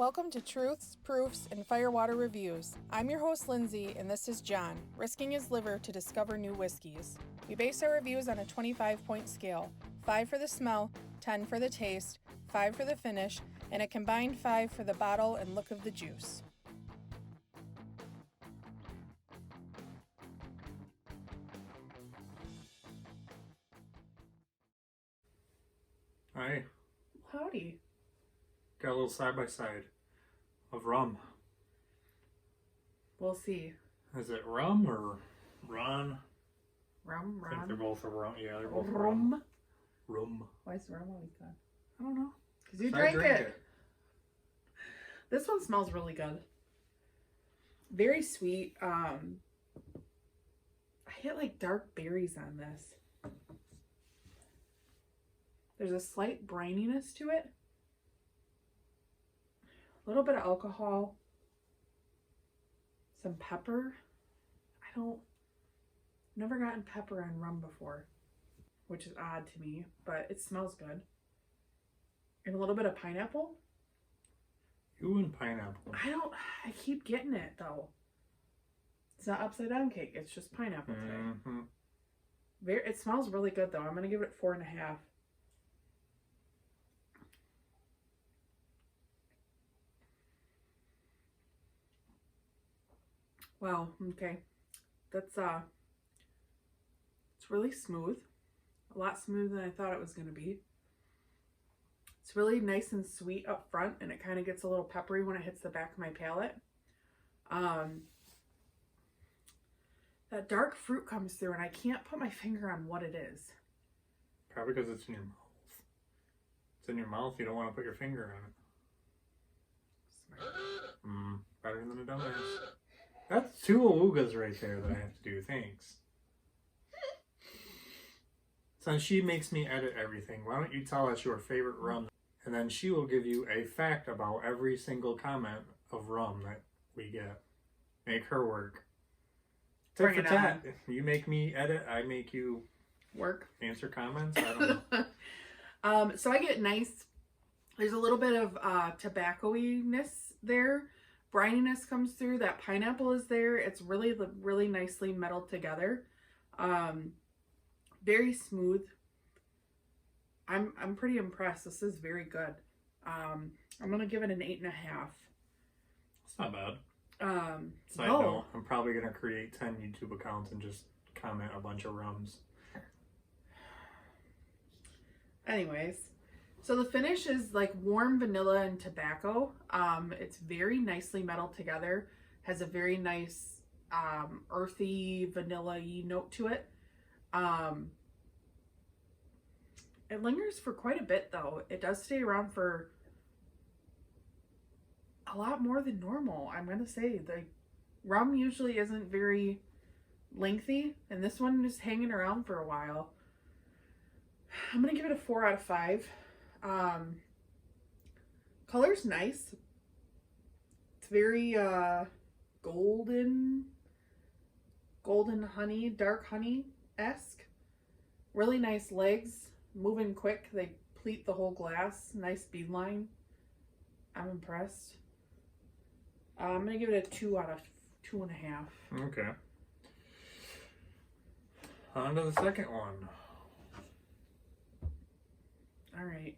Welcome to Truths, Proofs, and Firewater Reviews. I'm your host, Lindsey, and this is John, risking his liver to discover new whiskeys. We base our reviews on a 25-point scale, 5 for the smell, 10 for the taste, 5 for the finish, and a combined 5 for the bottle and look of the juice. Hi. Howdy. Got a little side-by-side of rum. We'll see. Is it rum or ron? Rum. I think they're both rum. Yeah, they're both Rum. Rum. Why is rum always good? I don't know. Because you So drank it. This one smells really good. Very sweet. I get like dark berries on this. There's a slight brininess to it. A little bit of alcohol. Some pepper. Never gotten pepper on rum before, which is odd to me, but it smells good. And a little bit of pineapple. You and pineapple. I keep getting it though. It's not upside down cake, it's just pineapple today. Mm-hmm. It smells really good though. I'm gonna give it 4.5. Wow, okay. That's it's really smooth. A lot smoother than I thought it was gonna be. It's really nice and sweet up front, and it kind of gets a little peppery when it hits the back of my palate. That dark fruit comes through, and I can't put my finger on what it is. Probably because it's in your mouth. It's in your mouth, you don't want to put your finger on it. Better than a dumbass. That's 2 awoogas right there that I have to do. Thanks. So she makes me edit everything. Why don't you tell us your favorite rum? And then she will give you a fact about every single comment of rum that we get. Make her work. Tit for tat. You make me edit, I make you work. Answer comments. I don't know. So I get nice. There's a little bit of tobacco-ness there. Brininess comes through. That pineapple is there. It's really nicely melded together. Very smooth. I'm pretty impressed. This is very good. I'm gonna give it an 8.5. It's not bad. Side no. note, I'm probably gonna create 10 YouTube accounts and just comment a bunch of rums. Anyways, so the finish is like warm vanilla and tobacco. It's very nicely melded together. Has a very nice earthy vanilla-y note to it. It lingers for quite a bit though. It does stay around for a lot more than normal. I'm gonna say the rum usually isn't very lengthy, and this one is hanging around for a while. I'm gonna give it a 4 out of 5. Color's nice. It's very golden honey, dark honey-esque. Really nice legs, moving quick. They pleat the whole glass. Nice bead line. I'm impressed. I'm gonna give it a 2 out of 2.5. Okay. On to the second one. All right.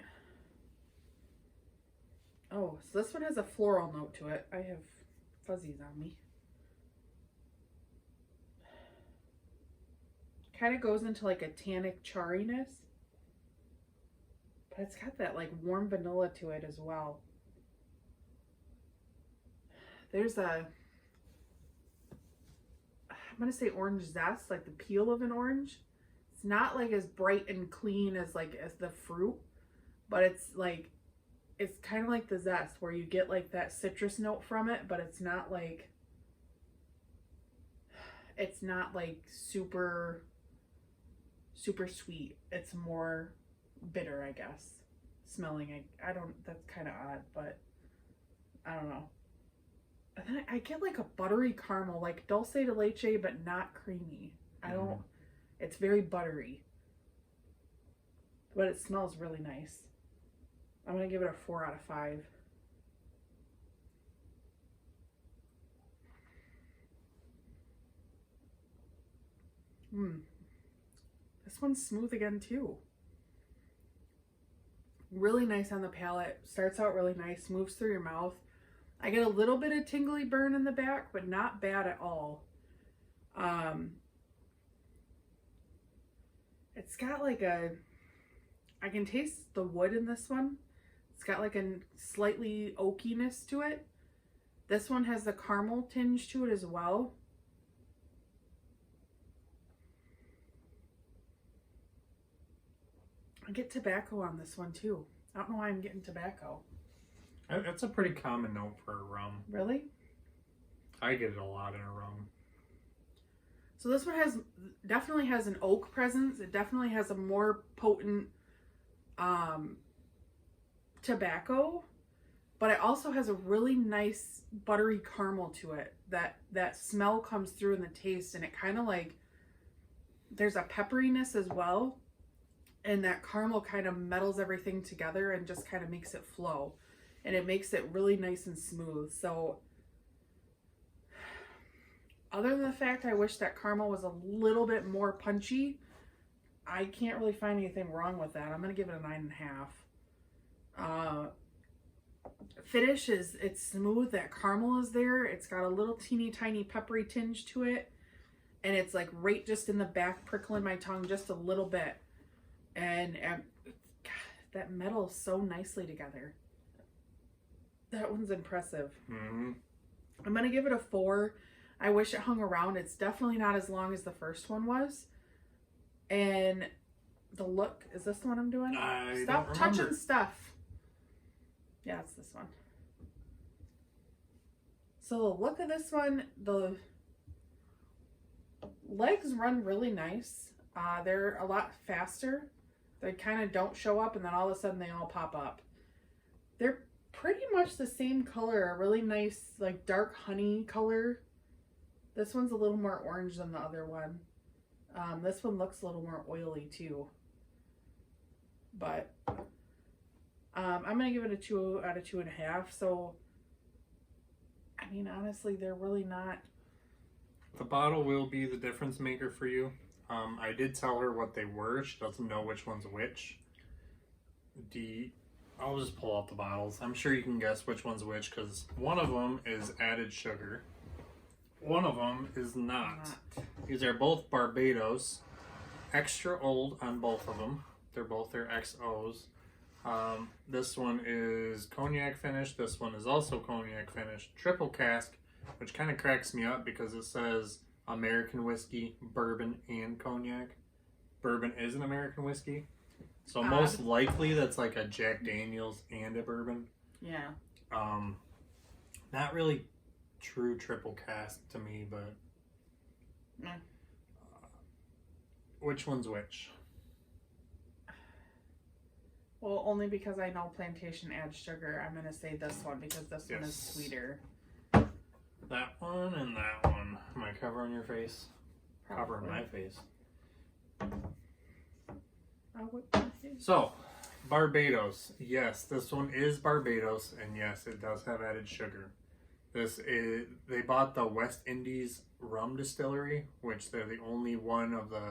Oh, so this one has a floral note to it. I have fuzzies on me. Kind of goes into like a tannic charriness. But it's got that like warm vanilla to it as well. There's I'm gonna say orange zest, like the peel of an orange. It's not like as bright and clean as the fruit, but it's kind of like the zest where you get like that citrus note from it, but it's not like super sweet. It's more bitter, I guess. Smelling, that's kind of odd, but I don't know. And then I get like a buttery caramel, like dulce de leche, but not creamy. It's very buttery, but it smells really nice. I'm gonna give it a 4 out of 5. This one's smooth again too. Really nice on the palate. Starts out really nice, moves through your mouth. I get a little bit of tingly burn in the back, but not bad at all. It's got like I can taste the wood in this one. It's got like a slightly oakiness to it. This one has the caramel tinge to it as well. I get tobacco on this one too. I don't know why I'm getting tobacco. That's a pretty common note for a rum. Really? I get it a lot in a rum. So this one definitely has an oak presence. It definitely has a more potent tobacco, but it also has a really nice buttery caramel to it. That smell comes through in the taste, and it kind of like, there's a pepperiness as well, and that caramel kind of metals everything together and just kind of makes it flow, and it makes it really nice and smooth. So other than the fact I wish that caramel was a little bit more punchy, I can't really find anything wrong with that. I'm going to give it a 9.5. Finish it's smooth. That caramel is there. It's got a little teeny tiny peppery tinge to it. And it's like right just in the back, prickling my tongue just a little bit. And God, that metals so nicely together. That one's impressive. Mm-hmm. I'm going to give it a 4. I wish it hung around. It's definitely not as long as the first one was. And the look, is this the one I'm doing? Stop touching stuff. Yeah, it's this one. So the look of this one, the legs run really nice. They're a lot faster. They kind of don't show up and then all of a sudden they all pop up. They're pretty much the same color, a really nice like dark honey color. This one's a little more orange than the other one. This one looks a little more oily too. But I'm going to give it a 2 out of 2.5. So, I mean, honestly, they're really not. The bottle will be the difference maker for you. I did tell her what they were. She doesn't know which one's which. I'll just pull out the bottles. I'm sure you can guess which one's which because one of them is added sugar. One of them is not. These are both Barbados. Extra old on both of them. They're both their XOs. This one is cognac finished. This one is also cognac finished. Triple cask, which kind of cracks me up because it says American whiskey, bourbon, and cognac. Bourbon is an American whiskey. So most likely that's like a Jack Daniels and a bourbon. Yeah. Not really true triple cask to me, but which one's which? Well, only because I know Plantation adds sugar, I'm going to say this one because this one is sweeter. That one and that one. Am I covering your face? Probably. Covering my face. So, Barbados. Yes, this one is Barbados, and yes, it does have added sugar. They bought the West Indies rum distillery, which they're the only one of the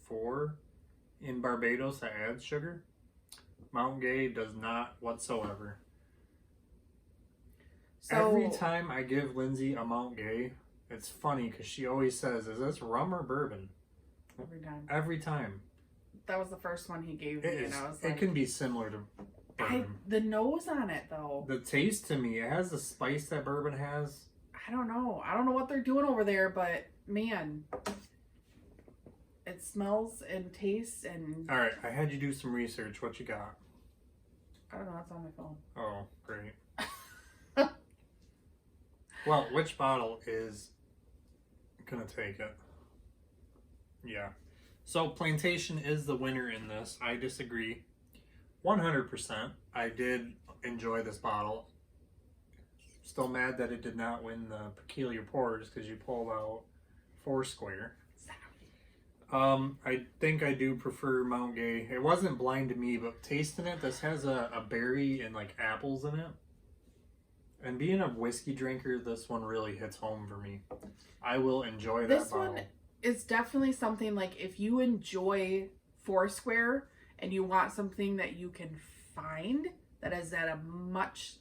4 in Barbados that adds sugar. Mount Gay does not whatsoever. So, every time I give Lindsay a Mount Gay, it's funny because she always says, "Is this rum or bourbon?" Every time. Every time. That was the first one he gave me, and I was like, it can be similar to bourbon. The nose on it, though. The taste to me, it has the spice that bourbon has. I don't know. I don't know what they're doing over there, but man, it smells and tastes and. All right, I had you do some research. What you got? I don't know. It's on my phone. Oh, great. Well, which bottle is gonna take it? Yeah. So Plantation is the winner in this. I disagree 100%. I did enjoy this bottle. Still mad that it did not win the Peculiar Pours because you pulled out Foursquare. I think I do prefer Mount Gay. It wasn't blind to me, but tasting it, this has a berry and like apples in it. And being a whiskey drinker, this one really hits home for me. I will enjoy that bottle. This one it's definitely something like if you enjoy Foursquare and you want something that you can find that is at a much,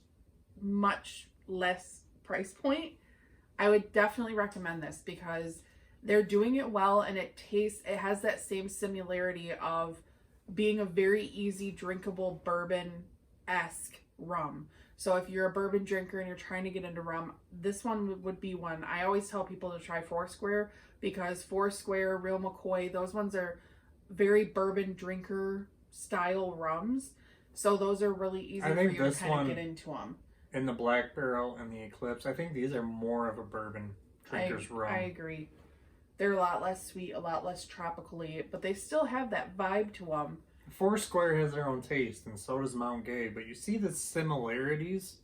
much less price point, I would definitely recommend this because they're doing it well and it has that same similarity of being a very easy drinkable bourbon-esque rum. So if you're a bourbon drinker and you're trying to get into rum, this one would be one. I always tell people to try Foursquare because Foursquare, Real McCoy, those ones are very bourbon drinker style rums. So those are really easy for you to kind of get into them. In the Black Barrel and the Eclipse, I think these are more of a bourbon drinker's rum. I agree. They're a lot less sweet, a lot less tropically, but they still have that vibe to them. Foursquare has their own taste, and so does Mount Gay. But you see the similarities,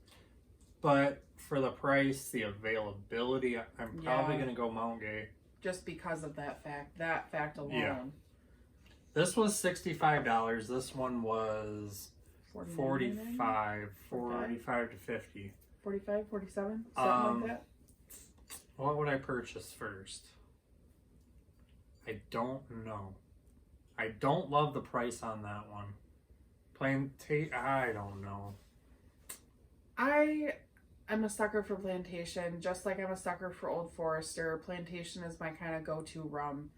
but for the price, the availability, I'm probably going to go Mount Gay. Just because of that fact alone. Yeah. This was $65. This one was $45 to $50. 45, 47, something like that. What would I purchase first? I don't know. I don't love the price on that one. I don't know. I'm a sucker for Plantation, just like I'm a sucker for Old Forester. Plantation is my kind of go-to rum.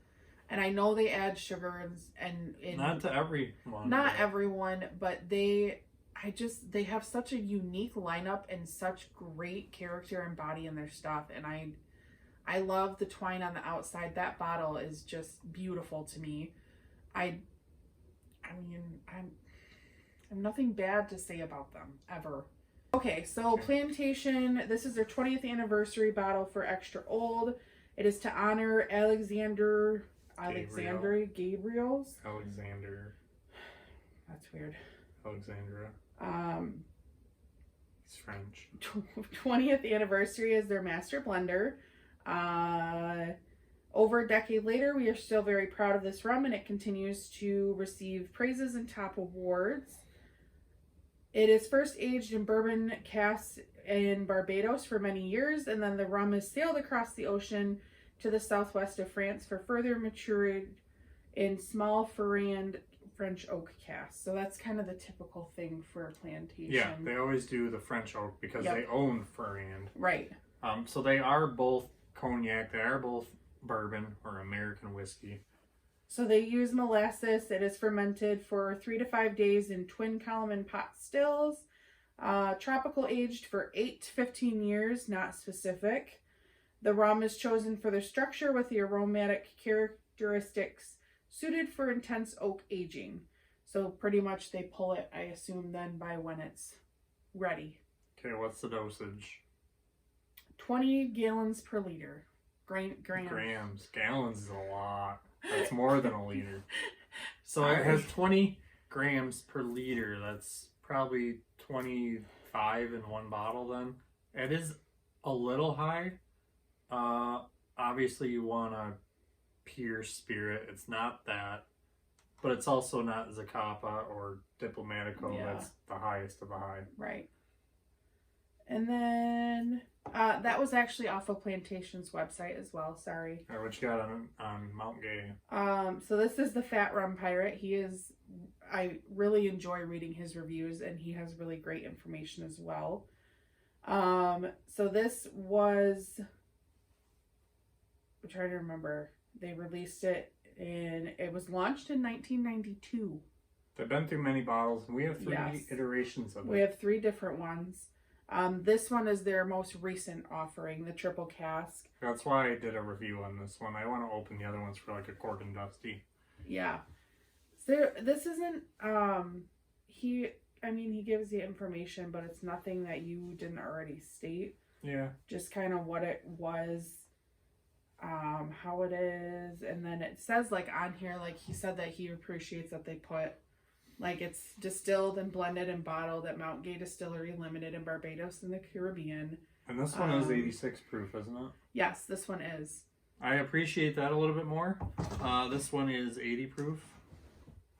And I know they add sugar and not to everyone. Not everyone, but they have such a unique lineup and such great character and body in their stuff. And I love the twine on the outside. That bottle is just beautiful to me. I'm nothing bad to say about them ever. Okay, so Plantation, this is their 20th anniversary bottle for Extra Old. It is to honor Gabriel. That's weird. Alexandra. It's French. 20th anniversary is their master blender. Over a decade later, we are still very proud of this rum and it continues to receive praises and top awards. It is first aged in bourbon casks in Barbados for many years, and then the rum is sailed across the ocean to the southwest of France for further matured in small Ferrand French oak casks. So that's kind of the typical thing for Plantation. Yeah, they always do the French oak because they own Ferrand. Right. So they are both cognac. They are both bourbon or American whiskey. So they use molasses. It is fermented for 3 to 5 days in twin column and pot stills. Tropical aged for 8 to 15 years, not specific. The rum is chosen for their structure with the aromatic characteristics suited for intense oak aging. So pretty much they pull it, I assume, then by when it's ready. Okay, what's the dosage? 20 gallons per liter. Grams. Gallons is a lot. That's more than a liter. So it has 20 grams per liter. That's probably 25 in one bottle then. It is a little high. Obviously you want a pure spirit. It's not that. But it's also not Zacapa or Diplomatico. Yeah. That's the highest of the high. Right. And then that was actually off of Plantation's website as well. Sorry. All right, what you got on Mount Gay? So this is the Fat Rum Pirate. I really enjoy reading his reviews, and he has really great information as well. So this was, I'm trying to remember. They released it it was launched in 1992. They've been through many bottles, and we have 3 iterations of it. We have 3 different ones. This one is their most recent offering, the triple cask. That's why I did a review on this one. I want to open the other ones for like a Cork and Dusty. Yeah. So this isn't, he gives you information, but it's nothing that you didn't already state. Yeah. Just kind of what it was, how it is. And then it says like on here, like he said that he appreciates that they put, like it's distilled and blended and bottled at Mount Gay Distillery Limited in Barbados in the Caribbean. And this one is 86 proof, isn't it? Yes, this one is. I appreciate that a little bit more. This one is 80 proof.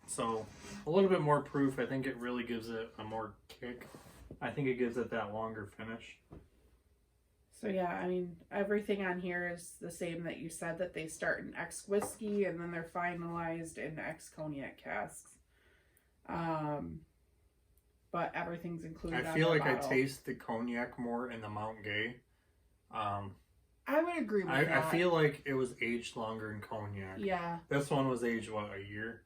So a little bit more proof. I think it really gives it a more kick. I think it gives it that longer finish. So yeah, I mean, everything on here is the same that you said, that they start in X whiskey and then they're finalized in X cognac casks. But everything's included. I feel like I taste the cognac more in the Mount Gay. I would agree with that. I feel like it was aged longer in cognac. Yeah. This one was aged, what, a year?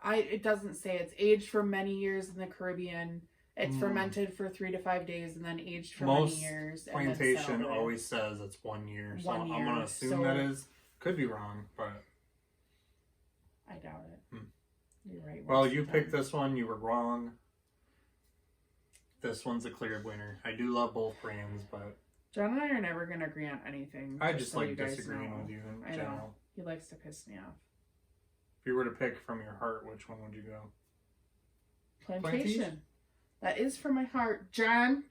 It doesn't say. It's aged for many years in the Caribbean. It's fermented for 3 to 5 days and then aged for many years. Plantation always says it's 1 year. So I'm going to assume that is. Could be wrong, but I doubt it. You're right. Well, you picked this one. You were wrong. This one's a clear winner. I do love both brands, but John and I are never going to agree on anything. I just like disagreeing with you in general. Know. He likes to piss me off. If you were to pick from your heart, which one would you go? Plantation. That is from my heart, John.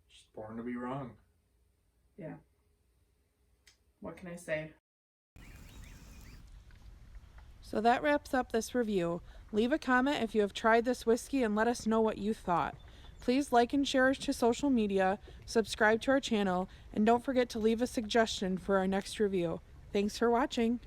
Just born to be wrong. Yeah. What can I say? So that wraps up this review. Leave a comment if you have tried this whiskey and let us know what you thought. Please like and share us to social media, subscribe to our channel, and don't forget to leave a suggestion for our next review. Thanks for watching.